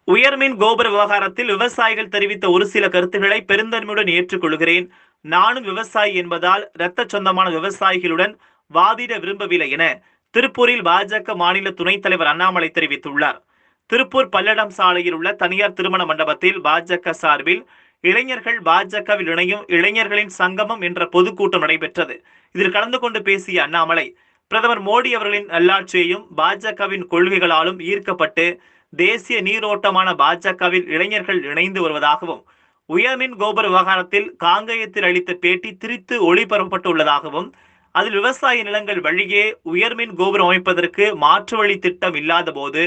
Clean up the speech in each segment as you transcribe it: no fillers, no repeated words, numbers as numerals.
உயர்மின் கோபுர விவகாரத்தில் விவசாயிகள் தெரிவித்த ஒரு சில கருத்துக்களை பெருந்தன்மையுடன் ஏற்றுக்கொள்கிறேன். நானும் விவசாயி என்பதால் இரத்த சொந்தமான விவசாயிகளுடன் வாதிட விரும்பவில்லை என திருப்பூரில் பாஜக மாநில துணைத் தலைவர் அண்ணாமலை தெரிவித்துள்ளார். திருப்பூர் பல்லடம் சாலையில் உள்ள தனியார் திருமண மண்டபத்தில் பாஜக சார்பில் இளைஞர்கள் பாஜகவில் இணையும் இளைஞர்களின் சங்கமம் என்ற பொதுக்கூட்டம் நடைபெற்றது. இதில் கலந்து கொண்டு பேசிய அண்ணாமலை, பிரதமர் மோடி அவர்களின் நல்லாட்சியையும் பாஜகவின் கொள்கைகளாலும் ஈர்க்கப்பட்டு தேசிய நீரோட்டமான பாஜகவில் இளைஞர்கள் இணைந்து வருவதாகவும், உயர்மின் கோபுர விவகாரத்தில் காங்கேயத்தில் அளித்த பேட்டி திரித்து ஒளிபரப்பப்பட்டுள்ளதாகவும், அதில் விவசாய நிலங்கள் வழியே உயர்மின் கோபுரம் அமைப்பதற்கு மாற்று வழி திட்டம் இல்லாத போது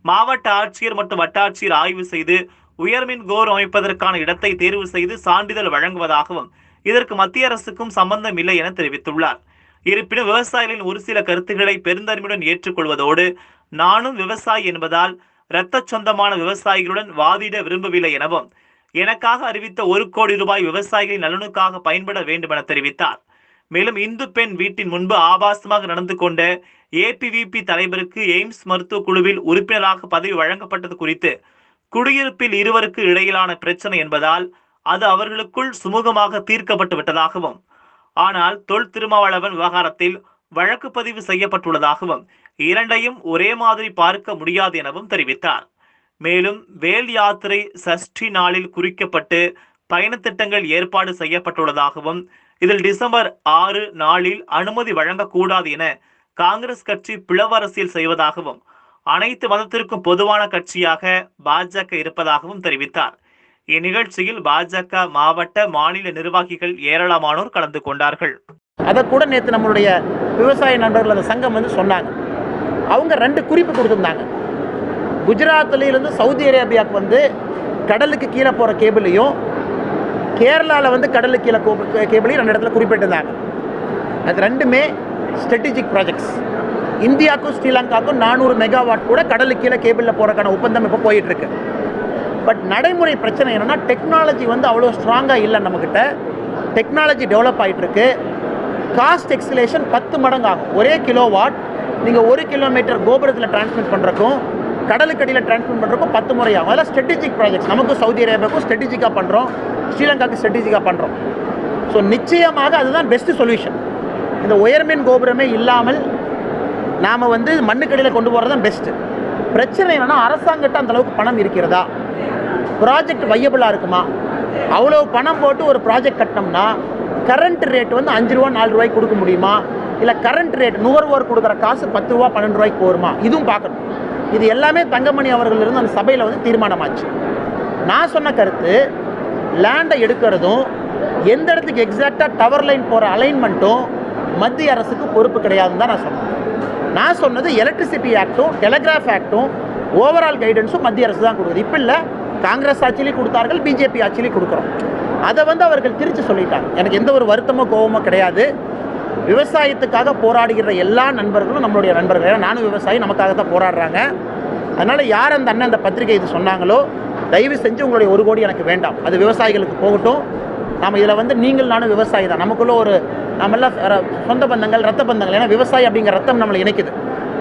மாவட்ட ஆட்சியர் மற்றும் வட்டாட்சியர் ஆய்வு செய்து உயர்மின் கோபுரம் அமைப்பதற்கான இடத்தை தேர்வு செய்து சான்றிதழ் வழங்குவதாகவும், இதற்கு மத்திய அரசுக்கும் சம்பந்தம் இல்லை என தெரிவித்துள்ளார். இருப்பினும் விவசாயிகளின் ஒரு சில கருத்துக்களை பெருந்தன்மையுடன் ஏற்றுக்கொள்வதோடு, நானும் விவசாயி என்பதால் இரத்த சொந்தமான விவசாயிகளுடன் வாதிட விரும்பவில்லை எனவும், எனக்காக அறிவித்த 1 கோடி ரூபாய் விவசாயிகளின் நலனுக்காக பயன்பட வேண்டும் என தெரிவித்தார். மேலும் இந்து பெண் வீட்டின் முன்பு ஆபாசமாக நடந்து கொண்ட ஏபிவிபி தலைவருக்கு எய்ம்ஸ் மருத்துவ குழுவில் உறுப்பினராக பதவி வழங்கப்பட்டது குறித்து குடியிருப்பில் இருவருக்கு இடையிலான பிரச்சனை என்பதால் அது அவர்களுக்குள் சுமூகமாக தீர்க்கப்பட்டு விட்டதாகவும், ஆனால் தொல் திருமாவளவன் விவகாரத்தில் வழக்கு பதிவு செய்யப்பட்டுள்ளதாகவும், இரண்டையும் ஒரே மாதிரி பார்க்க முடியாது எனவும் தெரிவித்தார். மேலும் வேல் யாத்திரை சஷ்டி நாளில் குறிக்கப்பட்டு பயணத்திட்டங்கள் ஏற்பாடு செய்யப்பட்டுள்ளதாகவும், இதில் டிசம்பர் 6 நாளில் அனுமதி வழங்கக்கூடாது என காங்கிரஸ் கட்சி பிளவு அரசியல் செய்வதாகவும், அனைத்து மதத்திற்கும் பொதுவான கட்சியாக பாஜக இருப்பதாகவும் தெரிவித்தார். இந்நிகழ்ச்சியில் பாஜக மாவட்ட மாநில நிர்வாகிகள் ஏராளமானோர் கலந்து கொண்டார்கள். அதை கூட நேற்று நம்மளுடைய விவசாய நண்பர்கள் அந்த சங்கம் சொன்னாங்க. அவங்க 2 குறிப்பு கொடுத்துருந்தாங்க. குஜராத்லேருந்து சவுதி அரேபியாவுக்கு கடலுக்கு கீழே போகிற கேபிளையும், கேரளாவில் கடலுக்கு கீழே கேபிளையும் 2 இடத்துல குறிப்பிட்டிருந்தாங்க. அது 2மே ஸ்ட்ராட்டஜிக் ப்ராஜெக்ட்ஸ். இந்தியாவுக்கும் ஸ்ரீலங்காவுக்கும் 400 மெகாவாட் கூட கடலுக்கு கீழே கேபிளில் போகிறக்கான ஒப்பந்தம் இப்போ போயிட்டுருக்கு. பட் நடைமுறை பிரச்சனை என்னென்னா, டெக்னாலஜி அவ்வளோ ஸ்ட்ராங்காக இல்லை. நம்மக்கிட்ட டெக்னாலஜி டெவலப் ஆகிட்டுருக்கு. காஸ்ட் எக்ஸலேஷன் 10 மடங்கு ஆகும். ஒரே கிலோவாட் நீங்கள் 1 கிலோமீட்டர் கோபுரத்தில் டிரான்ஸ்மிட் பண்ணுறக்கும் கடலுக்கடியில் டிரான்ஸ்மிட் பண்ணுறக்கும் 10 முறை ஆகும். அதெல்லாம் ஸ்ட்ராட்டஜிக் ப்ராஜெக்ட்ஸ். நமக்கும் சவுதி அரேபியாவுக்கும் ஸ்ட்ராட்டஜிக்காக பண்ணுறோம், ஸ்ரீலங்காவுக்கு ஸ்ட்ராட்டஜிக்காக பண்ணுறோம். ஸோ நிச்சயமாக அதுதான் பெஸ்ட்டு சொல்யூஷன். இந்த உயர்மின் கோபுரமே இல்லாமல் நாம் மண்ணுக்கடியில் கொண்டு போகிறது தான் பெஸ்ட்டு. பிரச்சனை என்னென்னா, அரசாங்கத்தை அந்தளவுக்கு பணம் இருக்கிறதா, ப்ராஜெக்ட் வையபிளாக இருக்குமா? அவ்வளோ பணம் போட்டு ஒரு ப்ராஜெக்ட் கட்டினோம்னா கரண்ட் ரேட் 5 ரூபா 4 ரூபாய்க்கு கொடுக்க முடியுமா? இல்லை கரண்ட் ரேட் நுகர்வோர் கொடுக்குற காசு 10 ரூபா 12 ரூபாய்க்கு போருமா? இதுவும் பார்க்கணும். இது எல்லாமே தங்கமணி அவர்கள் இருந்து அந்த சபையில் தீர்மானமாச்சு. நான் சொன்ன கருத்து, லேண்டை எடுக்கிறதும் எந்த இடத்துக்கு எக்ஸாக்டாக டவர் லைன் போகிற அலைன்மெண்ட்டும் மத்திய அரசுக்கு பொறுப்பு கிடையாதுன்னு தான் நான் சொன்னேன். நான் சொன்னது எலக்ட்ரிசிட்டி ஆக்டும் டெலிகிராஃப் ஆக்டும் ஓவரால் கைடன்ஸும் மத்திய அரசு தான் கொடுக்குது. இப்போ இல்லை, காங்கிரஸ் ஆட்சியிலையும் கொடுத்தார்கள், பிஜேபி ஆட்சியிலையும் கொடுக்குறோம். அதை அவர்கள் திரிச்சு சொல்லிட்டாங்க. எனக்கு எந்த ஒரு வருத்தமோ கோபமோ கிடையாது. விவசாயத்துக்காக போராடுகிற எல்லா நண்பர்களும் நம்மளுடைய நண்பர்கள். ஏன்னா நானும் விவசாயி, நமக்காக தான் போராடுறாங்க. அதனால் யார் அந்த அண்ணன் அந்த பத்திரிகை இது சொன்னாங்களோ, தயவு செஞ்சு உங்களுடைய 1 கோடி எனக்கு வேண்டாம். அது விவசாயிகளுக்கு போகட்டும். நாம் இதில் நீங்கள் நானும் விவசாயி தான். நமக்குள்ள ஒரு நம்மெல்லாம் சொந்த பந்தங்கள், ரத்த பந்தங்கள். ஏன்னா விவசாயி அப்படிங்கிற ரத்தம் நம்மளை இணைக்குது.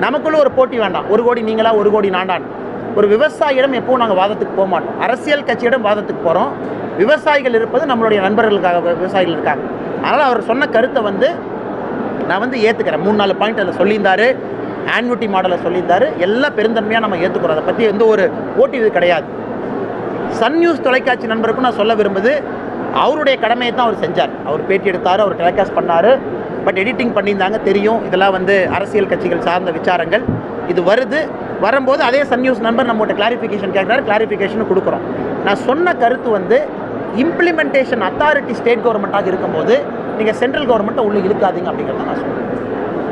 நமக்குள்ள ஒரு போட்டி வேண்டாம். 1 கோடி நீங்களா, 1 கோடி நான்டான். ஒரு விவசாயியிடம் எப்போவும் நாங்கள் வாதத்துக்கு போக மாட்டோம். அரசியல் கட்சியிடம் வாதத்துக்கு போகிறோம். விவசாயிகள் இருப்பது நம்மளுடைய நண்பர்களுக்காக, விவசாயிகள் இருக்காங்க. அதனால் அவர் சொன்ன கருத்தை நான் ஏற்றுக்கிறேன். 3-4 பாயிண்ட் அதில் சொல்லியிருந்தார். ஆன்விட்டி மாடலை சொல்லியிருந்தார். எல்லாம் பெருந்தன்மையாக நம்ம ஏற்றுக்கிறோம். அதை பற்றி எந்த ஒரு போட்டி இது கிடையாது. சன் நியூஸ் தொலைக்காட்சி நண்பருக்கும் நான் சொல்ல விரும்புது, அவருடைய கடமையை தான் அவர் செஞ்சார். அவர் பேட்டி எடுத்தார், அவர் டெலிகாஸ்ட் பண்ணார். பட் எடிட்டிங் பண்ணியிருந்தாங்க, தெரியும். இதெல்லாம் அரசியல் கட்சிகள் சார்ந்த விசாரங்கள். இது வரும்போது அதே சன் நியூஸ் நண்பர் நம்மகிட்ட கிளாரிஃபிகேஷன் கேட்குறாரு, கிளாரிஃபிகேஷனும் கொடுக்குறோம். நான் சொன்ன கருத்து இம்ப்ளிமெண்டேஷன் அத்தாரிட்டி ஸ்டேட் கவர்மெண்ட்டாக இருக்கும்போது நீங்கள் சென்ட்ரல் கவர்மெண்ட்டை உள்ளே இழுக்காதீங்க அப்படிங்கிறத நான் சொல்கிறேன்.